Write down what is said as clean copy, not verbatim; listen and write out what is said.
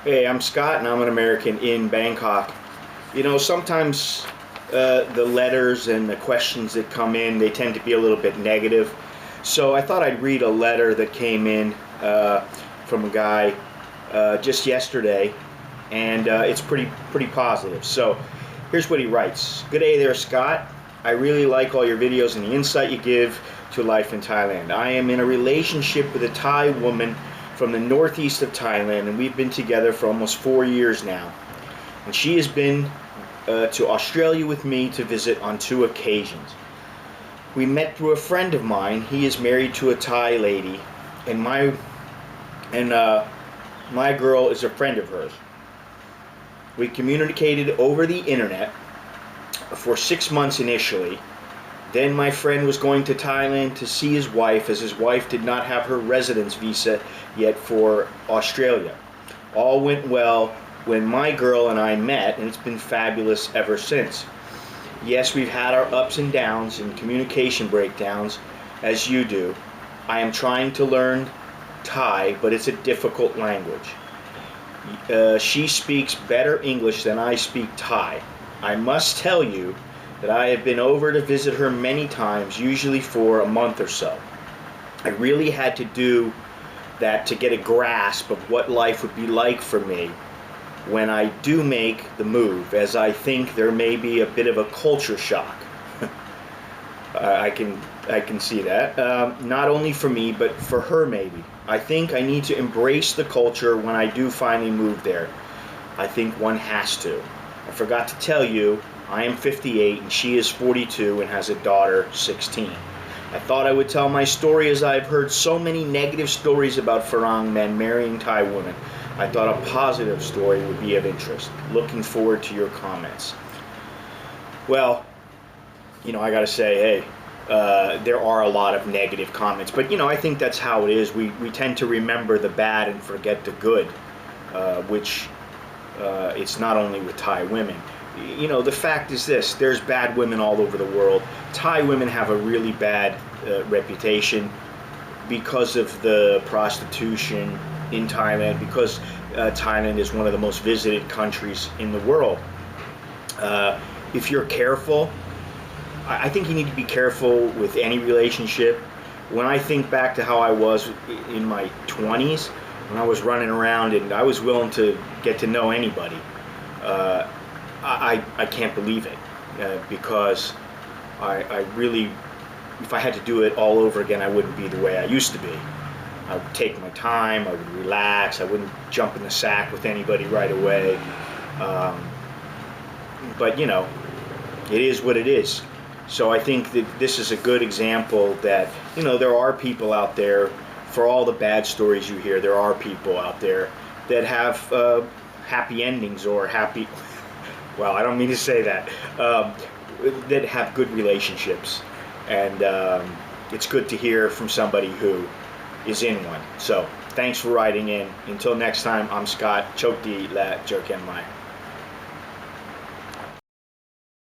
Hey, I'm Scott and I'm an American in Bangkok. You know, sometimes the letters and the questions that come in, they tend to be a little bit negative. So I thought I'd read a letter that came in from a guy just yesterday, and it's pretty positive. So here's what he writes. Good day there, Scott. I really like all your videos and the insight you give to life in Thailand. I am in a relationship with a Thai woman from the northeast of Thailand, and we've been together for almost 4 years now. And she has been to Australia with me to visit on 2 occasions. We met through a friend of mine. He is married to a Thai lady, and my girl is a friend of hers. We communicated over the internet for 6 months initially. Then my friend was going to Thailand to see his wife, as his wife did not have her residence visa yet for Australia. All went well when my girl and I met, and it's been fabulous ever since. Yes, we've had our ups and downs and communication breakdowns, as you do. I am trying to learn Thai, but it's a difficult language. She speaks better English than I speak Thai. I must tell you that I have been over to visit her many times, usually for a month or so. I really had to do that to get a grasp of what life would be like for me when I do make the move, as I think there may be a bit of a culture shock. I can see that. Not only for me, but for her maybe. I think I need to embrace the culture when I do finally move there. I think one has to. I forgot to tell you, I am 58 and she is 42 and has a daughter, 16. I thought I would tell my story, as I've heard so many negative stories about Farang men marrying Thai women. I thought a positive story would be of interest. Looking forward to your comments. Well, you know, I gotta say, hey, there are a lot of negative comments, but you know, I think that's how it is. We tend to remember the bad and forget the good, which it's not only with Thai women. You know, the fact is this: there's bad women all over the world. Thai women have a really bad reputation because of the prostitution in Thailand, because Thailand is one of the most visited countries in the world. If you're careful, I think you need to be careful with any relationship. When I think back to how I was in my 20s, when I was running around and I was willing to get to know anybody, I can't believe it, because I really, if I had to do it all over again, I wouldn't be the way I used to be. I would take my time, I would relax, I wouldn't jump in the sack with anybody right away. But you know, it is what it is. So I think that this is a good example that, you know, there are people out there, for all the bad stories you hear, there are people out there that have happy endings, or happy, well, I don't mean to say that, that have good relationships. And it's good to hear from somebody who is in one. So thanks for writing in. Until next time, I'm Scott. Chok di la jerk en mai.